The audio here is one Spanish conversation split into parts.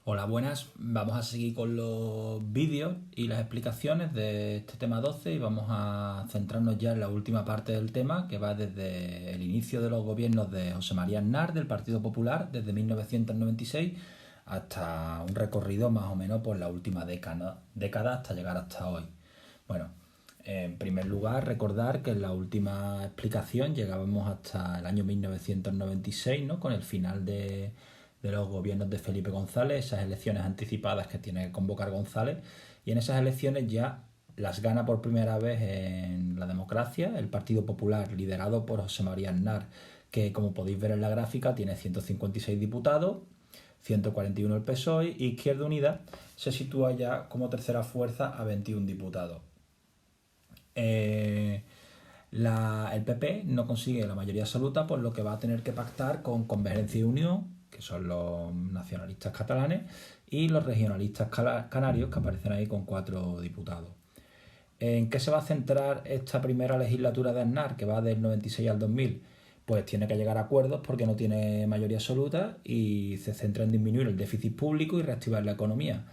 Hola, buenas. Vamos a seguir con los vídeos y las explicaciones de este tema 12 y vamos a centrarnos ya en la última parte del tema que va desde el inicio de los gobiernos de José María Aznar del Partido Popular desde 1996 hasta un recorrido más o menos por la última década hasta llegar hasta hoy. Bueno, en primer lugar, recordar que en la última explicación llegábamos hasta el año 1996, ¿no? Con el final de los gobiernos de Felipe González, esas elecciones anticipadas que tiene que convocar González, y en esas elecciones ya las gana por primera vez en la democracia el Partido Popular, liderado por José María Aznar, que como podéis ver en la gráfica tiene 156 diputados, 141 el PSOE, y Izquierda Unida se sitúa ya como tercera fuerza a 21 diputados. El PP no consigue la mayoría absoluta, por lo que va a tener que pactar con Convergencia y Unión, que son los nacionalistas catalanes, y los regionalistas canarios, que aparecen ahí con 4 diputados. ¿En qué se va a centrar esta primera legislatura de Aznar, que va del 96 al 2000? Pues tiene que llegar a acuerdos porque no tiene mayoría absoluta y se centra en disminuir el déficit público y reactivar la economía.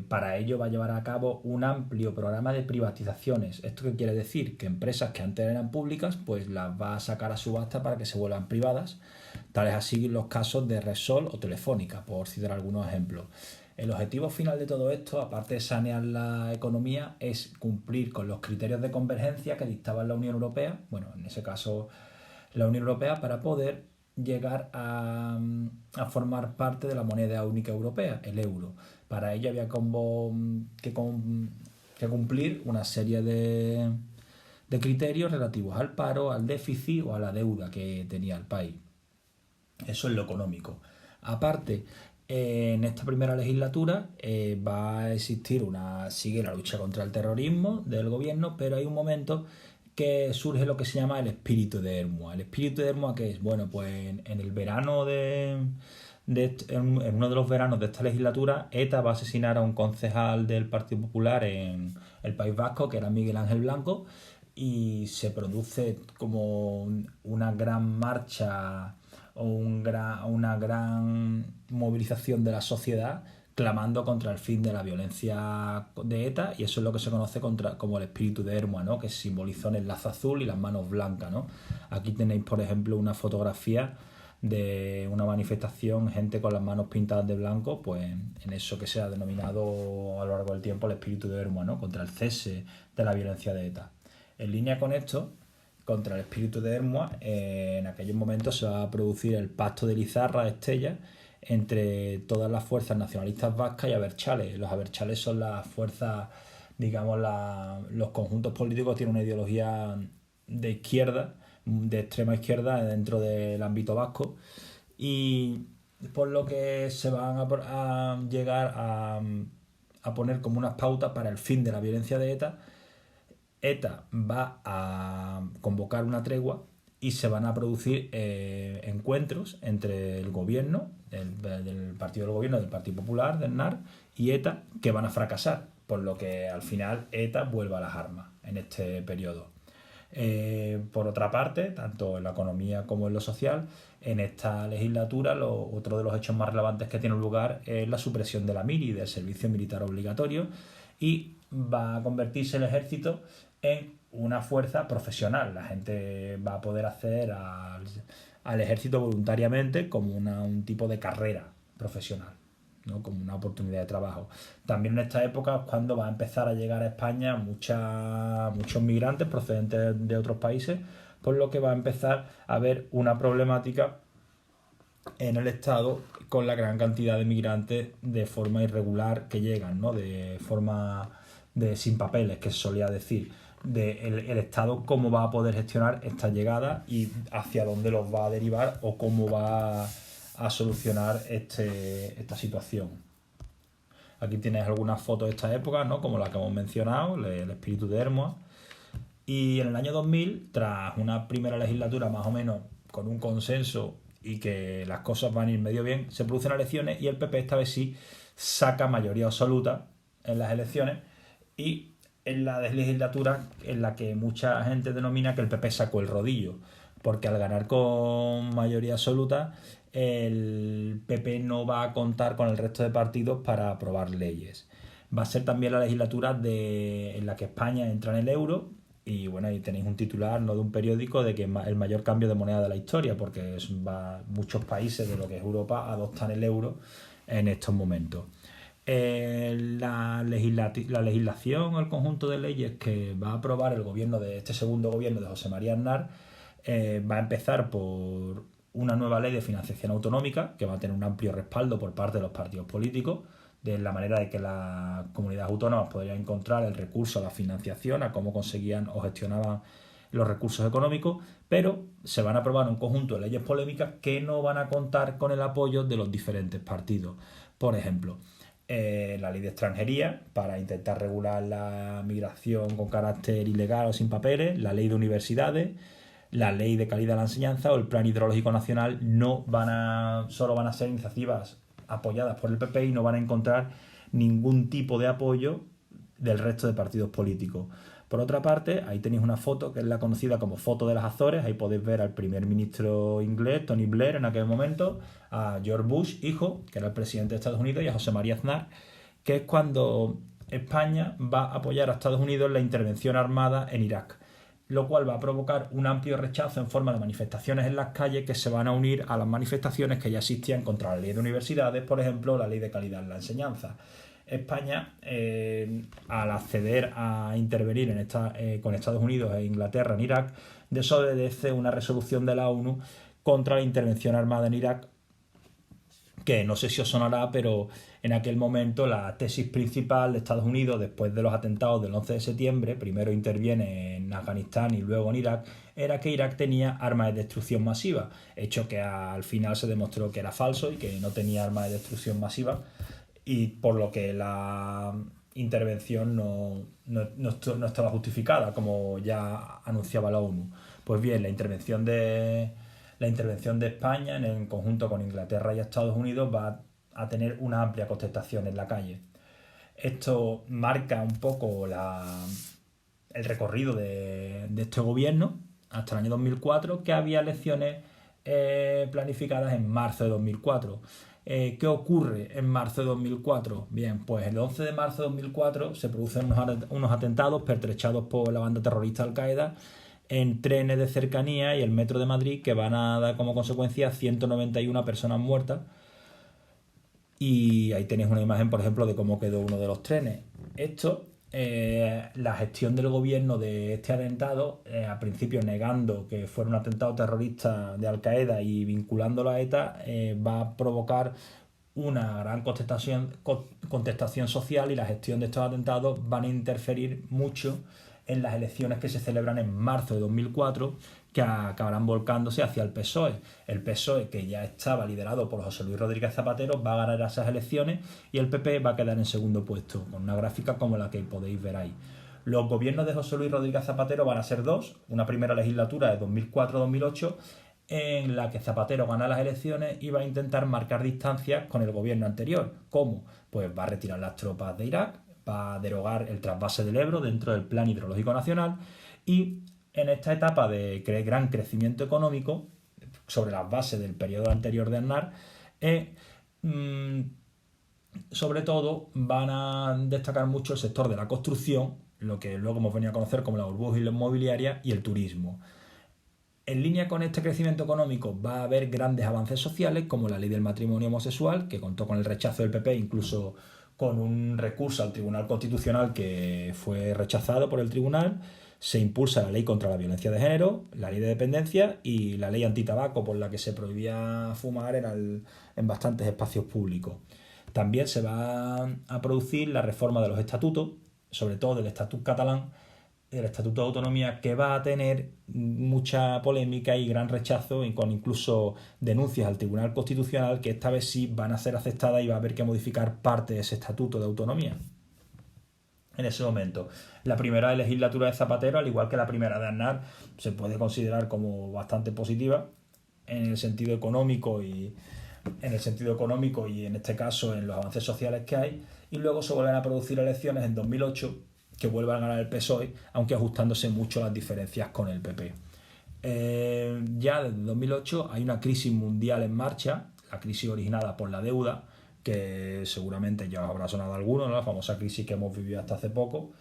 Para ello va a llevar a cabo un amplio programa de privatizaciones. ¿Esto qué quiere decir? Que empresas que antes eran públicas pues las va a sacar a subasta para que se vuelvan privadas, tales así los casos de Repsol o Telefónica, por citar algunos ejemplos. El objetivo final de todo esto, aparte de sanear la economía, es cumplir con los criterios de convergencia que dictaba la Unión Europea, bueno, en ese caso la Unión Europea, para poder llegar a formar parte de la moneda única europea, el euro. Para ello había que cumplir una serie de criterios relativos al paro, al déficit o a la deuda que tenía el país. Eso es lo económico. Aparte, en esta primera legislatura va a existir sigue la lucha contra el terrorismo del gobierno, pero hay un momento que surge lo que se llama el espíritu de Hermua. ¿El espíritu de Hermua qué es? Bueno, pues en el verano en uno de los veranos de esta legislatura, ETA va a asesinar a un concejal del Partido Popular en el País Vasco, que era Miguel Ángel Blanco, y se produce como una gran marcha o una gran movilización de la sociedad clamando contra el fin de la violencia de ETA, y eso es lo que se conoce como el espíritu de Hermua, ¿no? Que simbolizó en el lazo azul y las manos blancas, ¿no? Aquí tenéis, por ejemplo, una fotografía de una manifestación, gente con las manos pintadas de blanco, pues en eso que se ha denominado a lo largo del tiempo el espíritu de Hermua, ¿no? Contra el cese de la violencia de ETA. En línea con esto, contra el espíritu de Hermua, en aquellos momentos se va a producir el pacto de Lizarra Estella entre todas las fuerzas nacionalistas vascas y abertzales. Los abertzales son las fuerzas, digamos, los conjuntos políticos tienen una ideología de izquierda, de extrema izquierda dentro del ámbito vasco, y por lo que se van a llegar a poner como unas pautas para el fin de la violencia de ETA. ETA va a convocar una tregua y se van a producir encuentros entre el gobierno, del partido del gobierno, del Partido Popular, del NAR, y ETA, que van a fracasar, por lo que al final ETA vuelve a las armas en este periodo. Por otra parte, tanto en la economía como en lo social, en esta legislatura otro de los hechos más relevantes que tiene lugar es la supresión de la MIRI, del servicio militar obligatorio, y va a convertirse el ejército en una fuerza profesional. La gente va a poder acceder al ejército voluntariamente como un tipo de carrera profesional, ¿no? Como una oportunidad de trabajo. También en esta época es cuando va a empezar a llegar a España muchos migrantes procedentes de otros países, por lo que va a empezar a haber una problemática en el Estado con la gran cantidad de migrantes de forma irregular que llegan, ¿no? De forma sin papeles, que se solía decir. El Estado cómo va a poder gestionar esta llegada y hacia dónde los va a derivar o cómo va a solucionar esta situación. Aquí tienes algunas fotos de esta época, ¿no? Como la que hemos mencionado, el espíritu de Hermua. Y en el año 2000, tras una primera legislatura más o menos con un consenso y que las cosas van a ir medio bien, se producen elecciones y el PP esta vez sí saca mayoría absoluta en las elecciones, y en la legislatura en la que mucha gente denomina que el PP sacó el rodillo, porque al ganar con mayoría absoluta, el PP no va a contar con el resto de partidos para aprobar leyes. Va a ser también la legislatura en la que España entra en el euro. Y bueno, ahí tenéis un titular, no, de un periódico, de que es el mayor cambio de moneda de la historia, porque muchos países de lo que es Europa adoptan el euro en estos momentos. La legislación, el conjunto de leyes que va a aprobar el gobierno de este segundo gobierno de José María Aznar, va a empezar por una nueva ley de financiación autonómica que va a tener un amplio respaldo por parte de los partidos políticos, de la manera de que las comunidades autónomas podrían encontrar el recurso a la financiación, a cómo conseguían o gestionaban los recursos económicos, pero se van a aprobar un conjunto de leyes polémicas que no van a contar con el apoyo de los diferentes partidos. Por ejemplo, la ley de extranjería, para intentar regular la migración con carácter ilegal o sin papeles, la ley de universidades, la ley de calidad de la enseñanza o el plan hidrológico nacional solo van a ser iniciativas apoyadas por el PP y no van a encontrar ningún tipo de apoyo del resto de partidos políticos. Por otra parte, ahí tenéis una foto que es la conocida como foto de las Azores. Ahí podéis ver al primer ministro inglés, Tony Blair, en aquel momento, a George Bush, hijo, que era el presidente de Estados Unidos, y a José María Aznar, que es cuando España va a apoyar a Estados Unidos en la intervención armada en Irak, lo cual va a provocar un amplio rechazo en forma de manifestaciones en las calles que se van a unir a las manifestaciones que ya existían contra la ley de universidades, por ejemplo, la ley de calidad en la enseñanza. España, al acceder a intervenir con Estados Unidos e Inglaterra en Irak, desobedece una resolución de la ONU contra la intervención armada en Irak, que no sé si os sonará, pero en aquel momento la tesis principal de Estados Unidos, después de los atentados del 11 de septiembre, primero interviene en Afganistán y luego en Irak, era que Irak tenía armas de destrucción masiva, hecho que al final se demostró que era falso y que no tenía armas de destrucción masiva, y por lo que la intervención no estaba justificada, como ya anunciaba la ONU. Pues bien, la intervención de España en conjunto con Inglaterra y Estados Unidos va a tener una amplia contestación en la calle. Esto marca un poco el recorrido de este gobierno hasta el año 2004, que había elecciones planificadas en marzo de 2004. ¿Qué ocurre en marzo de 2004? Bien, pues el 11 de marzo de 2004 se producen unos atentados pertrechados por la banda terrorista Al-Qaeda en trenes de cercanía y el metro de Madrid, que van a dar como consecuencia 191 personas muertas. Y ahí tenéis una imagen, por ejemplo, de cómo quedó uno de los trenes. La gestión del gobierno de este atentado, al principio negando que fuera un atentado terrorista de Al-Qaeda y vinculándolo a ETA, va a provocar una gran contestación social, y la gestión de estos atentados van a interferir mucho en las elecciones que se celebran en marzo de 2004, que acabarán volcándose hacia el PSOE. El PSOE, que ya estaba liderado por José Luis Rodríguez Zapatero, va a ganar esas elecciones y el PP va a quedar en segundo puesto, con una gráfica como la que podéis ver ahí. Los gobiernos de José Luis Rodríguez Zapatero van a ser dos: una primera legislatura de 2004-2008, en la que Zapatero gana las elecciones y va a intentar marcar distancias con el gobierno anterior. ¿Cómo? Pues va a retirar las tropas de Irak, va a derogar el trasvase del Ebro dentro del plan hidrológico nacional, y en esta etapa de gran crecimiento económico, sobre las bases del periodo anterior de Aznar, sobre todo van a destacar mucho el sector de la construcción, lo que luego hemos venido a conocer como la burbuja inmobiliaria, y el turismo. En línea con este crecimiento económico va a haber grandes avances sociales, como la ley del matrimonio homosexual, que contó con el rechazo del PP, incluso con un recurso al Tribunal Constitucional que fue rechazado por el tribunal. Se impulsa la ley contra la violencia de género, la ley de dependencia y la ley antitabaco, por la que se prohibía fumar en bastantes espacios públicos. También se va a producir la reforma de los estatutos, sobre todo del Estatut catalán, el Estatuto de Autonomía, que va a tener mucha polémica y gran rechazo, y con incluso denuncias al Tribunal Constitucional, que esta vez sí van a ser aceptadas y va a haber que modificar parte de ese Estatuto de Autonomía. En ese momento, la primera legislatura de Zapatero, al igual que la primera de Aznar, se puede considerar como bastante positiva en el sentido económico y en este caso en los avances sociales que hay. Y luego se vuelven a producir elecciones en 2008 que vuelvan a ganar el PSOE, aunque ajustándose mucho las diferencias con el PP. Ya desde 2008 hay una crisis mundial en marcha, la crisis originada por la deuda, que seguramente ya os habrá sonado a alguno, ¿no? La famosa crisis que hemos vivido hasta hace poco.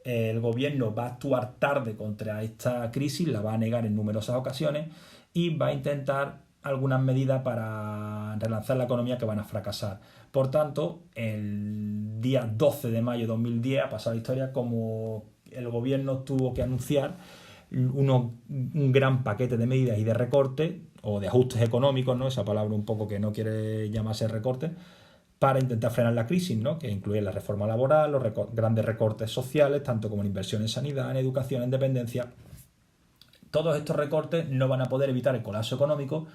El gobierno va a actuar tarde contra esta crisis, la va a negar en numerosas ocasiones y va a intentar algunas medidas para relanzar la economía que van a fracasar. Por tanto, el día 12 de mayo de 2010 ha pasado la historia como el gobierno tuvo que anunciar un gran paquete de medidas y de recortes o de ajustes económicos, ¿no? Esa palabra un poco que no quiere llamarse recorte, para intentar frenar la crisis, ¿no? Que incluye la reforma laboral, los grandes recortes sociales, tanto como en inversión en sanidad, en educación, en dependencia. Todos estos recortes no van a poder evitar el colapso económico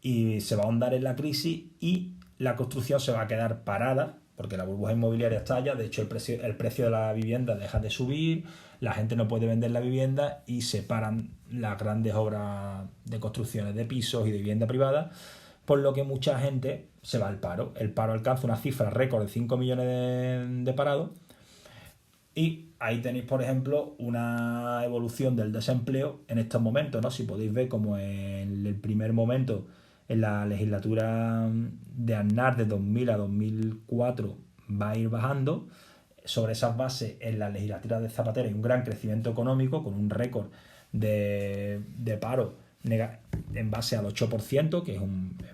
y se va a ahondar en la crisis y la construcción se va a quedar parada porque la burbuja inmobiliaria estalla. De hecho, el precio de la vivienda deja de subir, la gente no puede vender la vivienda y se paran las grandes obras de construcciones de pisos y de vivienda privada, por lo que mucha gente se va al paro. El paro alcanza una cifra récord de 5 millones de parados. Y ahí tenéis, por ejemplo, una evolución del desempleo en estos momentos, ¿no? Si podéis ver como en el primer momento, en la legislatura de Aznar de 2000 a 2004 va a ir bajando. Sobre esas bases, en la legislatura de Zapatero hay un gran crecimiento económico con un récord de paro en base al 8%, que es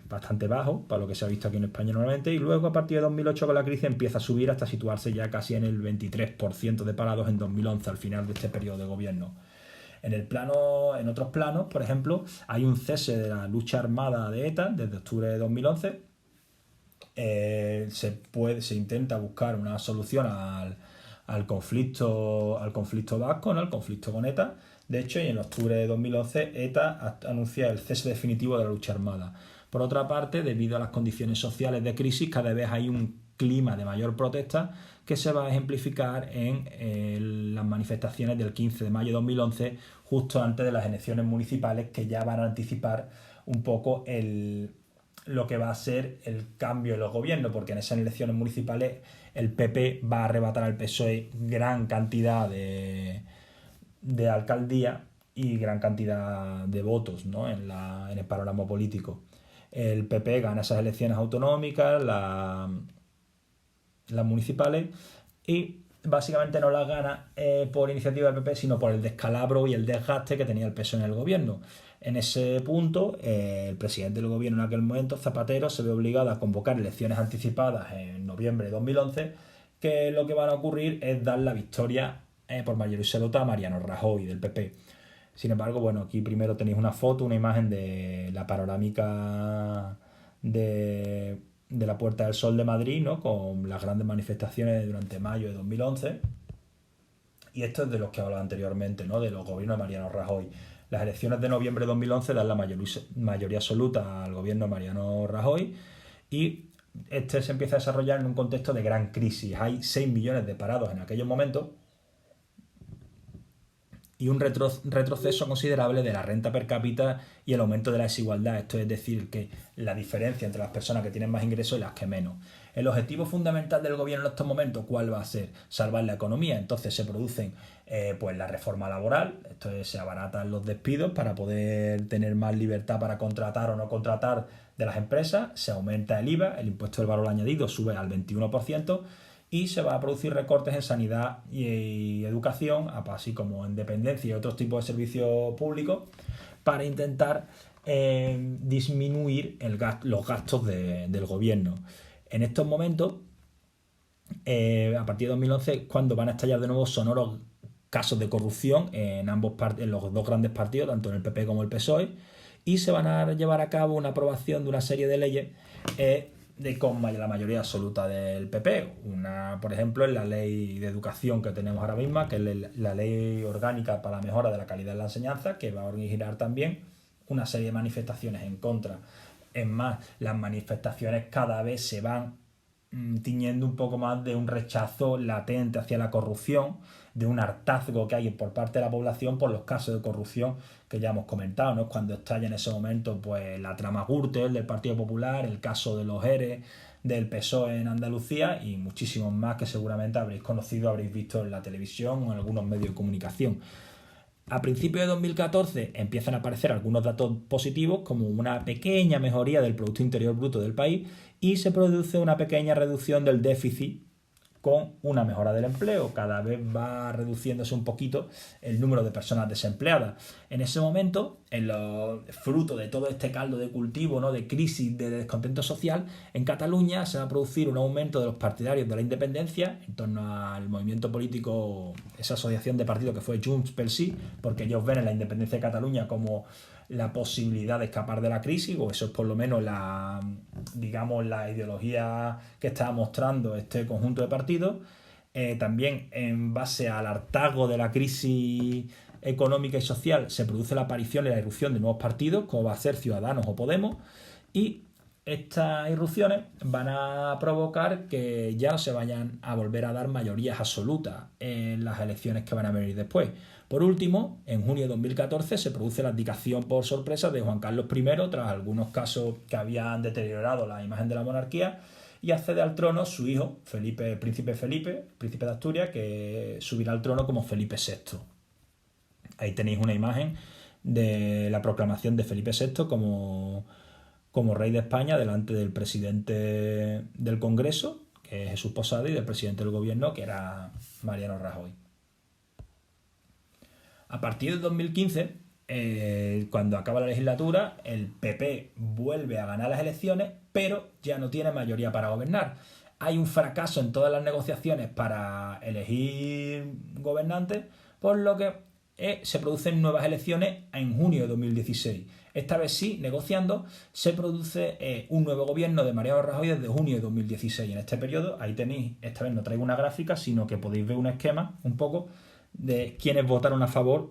bastante bajo para lo que se ha visto aquí en España normalmente, y luego a partir de 2008 con la crisis empieza a subir hasta situarse ya casi en el 23% de parados en 2011, al final de este periodo de gobierno. En otros planos, por ejemplo, hay un cese de la lucha armada de ETA desde octubre de 2011. Se intenta buscar una solución al conflicto vasco, ¿no? Al conflicto con ETA. De hecho, y en octubre de 2011 ETA anuncia el cese definitivo de la lucha armada. Por otra parte, debido a las condiciones sociales de crisis, cada vez hay un clima de mayor protesta que se va a ejemplificar en las manifestaciones del 15 de mayo de 2011, justo antes de las elecciones municipales, que ya van a anticipar un poco lo que va a ser el cambio en los gobiernos, porque en esas elecciones municipales el PP va a arrebatar al PSOE gran cantidad de alcaldía y gran cantidad de votos, ¿no? en el panorama político. El PP gana esas elecciones autonómicas, las municipales, y básicamente no las gana por iniciativa del PP, sino por el descalabro y el desgaste que tenía el PSOE en el gobierno. En ese punto, el presidente del gobierno en aquel momento, Zapatero, se ve obligado a convocar elecciones anticipadas en noviembre de 2011, que lo que van a ocurrir es dar la victoria por mayoría absoluta a Mariano Rajoy del PP. Sin embargo, bueno, aquí primero tenéis una foto, una imagen de la panorámica de la Puerta del Sol de Madrid, ¿no? Con las grandes manifestaciones durante mayo de 2011. Y esto es de los que hablaba anteriormente, ¿no? De los gobiernos de Mariano Rajoy. Las elecciones de noviembre de 2011 dan la mayoría absoluta al gobierno de Mariano Rajoy y este se empieza a desarrollar en un contexto de gran crisis. Hay 6 millones de parados en aquellos momentos y un retroceso considerable de la renta per cápita y el aumento de la desigualdad. Esto es decir, que la diferencia entre las personas que tienen más ingresos y las que menos. El objetivo fundamental del gobierno en estos momentos, ¿cuál va a ser? Salvar la economía. Entonces se producen pues la reforma laboral, esto es, se abaratan los despidos para poder tener más libertad para contratar o no contratar de las empresas, se aumenta el IVA, el impuesto del valor añadido sube al 21%, y se va a producir recortes en sanidad y educación, así como en dependencia y otros tipos de servicios públicos, para intentar disminuir los gastos del gobierno. En estos momentos, a partir de 2011, cuando van a estallar de nuevo sonoros casos de corrupción en los dos grandes partidos, tanto en el PP como el PSOE, y se van a llevar a cabo una aprobación de una serie de leyes con la mayoría absoluta del PP. Por ejemplo, es la ley de educación que tenemos ahora mismo, que es la ley orgánica para la mejora de la calidad de la enseñanza, que va a originar también una serie de manifestaciones en contra. Es más, las manifestaciones cada vez se van tiñendo un poco más de un rechazo latente hacia la corrupción, de un hartazgo que hay por parte de la población por los casos de corrupción que ya hemos comentado, ¿no? Cuando estalla en ese momento pues la trama Gürtel del Partido Popular, el caso de los ERE del PSOE en Andalucía y muchísimos más que seguramente habréis conocido, habréis visto en la televisión o en algunos medios de comunicación. A principios de 2014 empiezan a aparecer algunos datos positivos, como una pequeña mejoría del Producto Interior Bruto del país, y se produce una pequeña reducción del déficit con una mejora del empleo. Cada vez va reduciéndose un poquito el número de personas desempleadas. En ese momento, fruto de todo este caldo de cultivo, ¿no?, de crisis, de descontento social, en Cataluña se va a producir un aumento de los partidarios de la independencia en torno al movimiento político, esa asociación de partidos que fue Junts pel Sí, porque ellos ven en la independencia de Cataluña como la posibilidad de escapar de la crisis, o eso es por lo menos la ideología que está mostrando este conjunto de partidos. También en base al hartazgo de la crisis económica y social se produce la aparición y la irrupción de nuevos partidos, como va a ser Ciudadanos o Podemos, y estas irrupciones van a provocar que ya no se vayan a volver a dar mayorías absolutas en las elecciones que van a venir después. Por último, en junio de 2014 se produce la abdicación por sorpresa de Juan Carlos I tras algunos casos que habían deteriorado la imagen de la monarquía, y accede al trono su hijo, príncipe de Asturias, que subirá al trono como Felipe VI. Ahí tenéis una imagen de la proclamación de Felipe VI como rey de España delante del presidente del Congreso, que es Jesús Posada, y del presidente del gobierno, que era Mariano Rajoy. A partir del 2015, cuando acaba la legislatura, el PP vuelve a ganar las elecciones, pero ya no tiene mayoría para gobernar. Hay un fracaso en todas las negociaciones para elegir gobernantes, por lo que se producen nuevas elecciones en junio de 2016. Esta vez sí, negociando, se produce un nuevo gobierno de Mariano Rajoy desde junio de 2016. En este periodo, ahí tenéis, esta vez no traigo una gráfica, sino que podéis ver un esquema un poco de quienes votaron a favor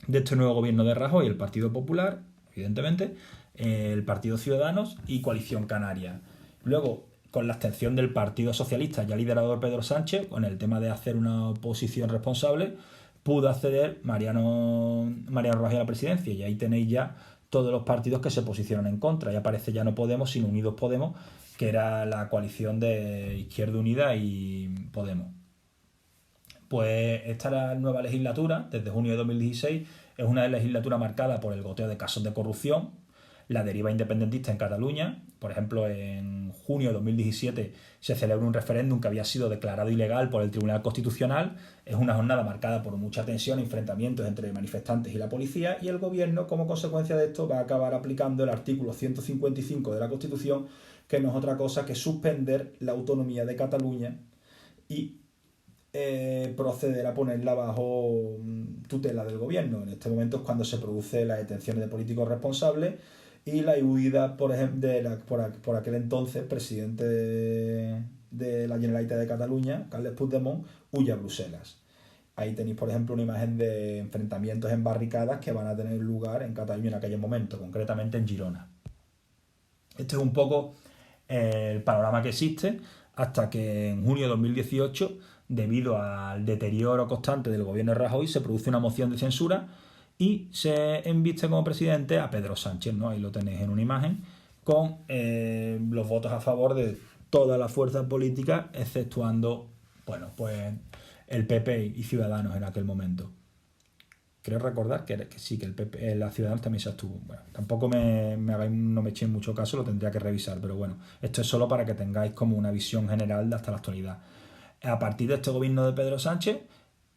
de este nuevo gobierno de Rajoy: el Partido Popular, evidentemente, el Partido Ciudadanos y Coalición Canaria. Luego, con la abstención del Partido Socialista, ya liderado por Pedro Sánchez, con el tema de hacer una oposición responsable, pudo acceder Mariano Rajoy a la presidencia, y ahí tenéis ya todos los partidos que se posicionan en contra. Ya aparece ya no Podemos, sino Unidos Podemos, que era la coalición de Izquierda Unida y Podemos. Pues esta nueva legislatura, desde junio de 2016, es una legislatura marcada por el goteo de casos de corrupción, la deriva independentista en Cataluña. Por ejemplo, en junio de 2017 se celebra un referéndum que había sido declarado ilegal por el Tribunal Constitucional. Es una jornada marcada por mucha tensión y enfrentamientos entre manifestantes y la policía, y el gobierno, como consecuencia de esto, va a acabar aplicando el artículo 155 de la Constitución, que no es otra cosa que suspender la autonomía de Cataluña y proceder a ponerla bajo tutela del gobierno. En este momento es cuando se produce la detención de políticos responsables y la huida, por ejemplo, por aquel entonces presidente de la Generalitat de Cataluña, Carles Puigdemont, huye a Bruselas. Ahí tenéis, por ejemplo, una imagen de enfrentamientos en barricadas que van a tener lugar en Cataluña en aquel momento, concretamente en Girona. Este es un poco el panorama que existe, hasta que en junio de 2018, debido al deterioro constante del gobierno de Rajoy, se produce una moción de censura y se embiste como presidente a Pedro Sánchez, ¿no? Ahí lo tenéis en una imagen, con los votos a favor de todas las fuerzas políticas, exceptuando, bueno, pues el PP y Ciudadanos en aquel momento. Creo recordar que sí, que el PP, la Ciudadanos también se abstuvo. Bueno, tampoco no me echéis mucho caso, lo tendría que revisar, pero bueno, esto es solo para que tengáis como una visión general de hasta la actualidad. A partir de este gobierno de Pedro Sánchez,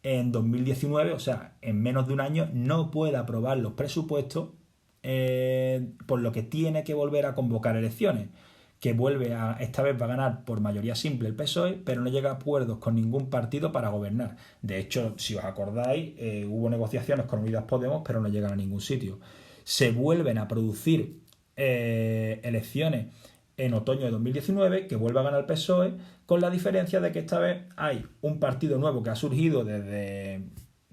en 2019, o sea, en menos de un año, no puede aprobar los presupuestos, por lo que tiene que volver a convocar elecciones, que esta vez va a ganar por mayoría simple el PSOE, pero no llega a acuerdos con ningún partido para gobernar. De hecho, si os acordáis, hubo negociaciones con Unidas Podemos, pero no llegan a ningún sitio. Se vuelven a producir elecciones en otoño de 2019, que vuelve a ganar el PSOE, con la diferencia de que esta vez hay un partido nuevo que ha surgido desde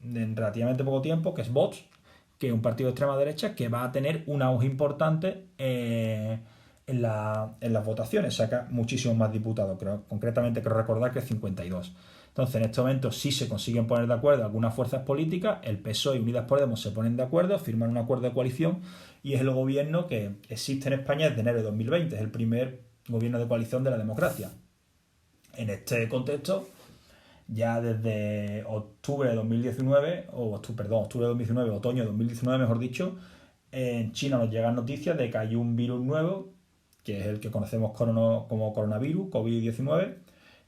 relativamente poco tiempo, que es Vox, que es un partido de extrema derecha que va a tener un auge importante en las votaciones. Saca muchísimos más diputados, concretamente creo recordar que 52. Entonces, en este momento sí se consiguen poner de acuerdo algunas fuerzas políticas, el PSOE y Unidas Podemos se ponen de acuerdo, firman un acuerdo de coalición, y es el gobierno que existe en España desde enero de 2020, es el primer gobierno de coalición de la democracia. En este contexto, Ya desde octubre de 2019, octubre de 2019, otoño de 2019 mejor dicho, en China nos llegan noticias de que hay un virus nuevo, que es el que conocemos como coronavirus, COVID-19,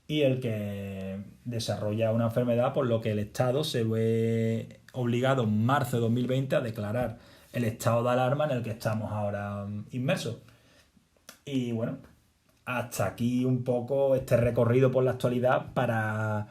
y el que desarrolla una enfermedad, por lo que el Estado se ve obligado en marzo de 2020 a declarar el estado de alarma en el que estamos ahora inmersos. Y bueno, hasta aquí un poco este recorrido por la actualidad para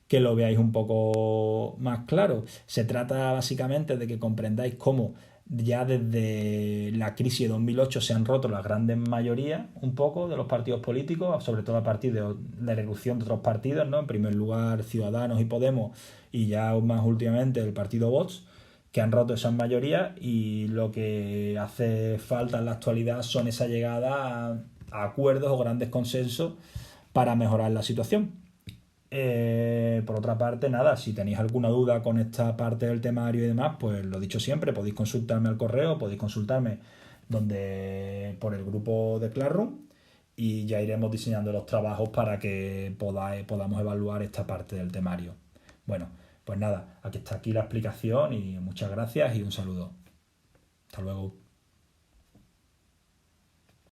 que lo veáis un poco más claro. Se trata básicamente de que comprendáis cómo ya desde la crisis de 2008 se han roto las grandes mayorías un poco de los partidos políticos, sobre todo a partir de la irrupción de otros partidos, ¿no? En primer lugar Ciudadanos y Podemos, y ya más últimamente el partido Vox, que han roto esas mayorías, y lo que hace falta en la actualidad son esa llegada a acuerdos o grandes consensos para mejorar la situación. Por otra parte, nada, si tenéis alguna duda con esta parte del temario y demás, pues lo dicho siempre, podéis consultarme al correo, podéis consultarme por el grupo de Classroom, y ya iremos diseñando los trabajos para que podamos evaluar esta parte del temario. Bueno, pues nada, aquí está aquí la explicación, y muchas gracias y un saludo. Hasta luego.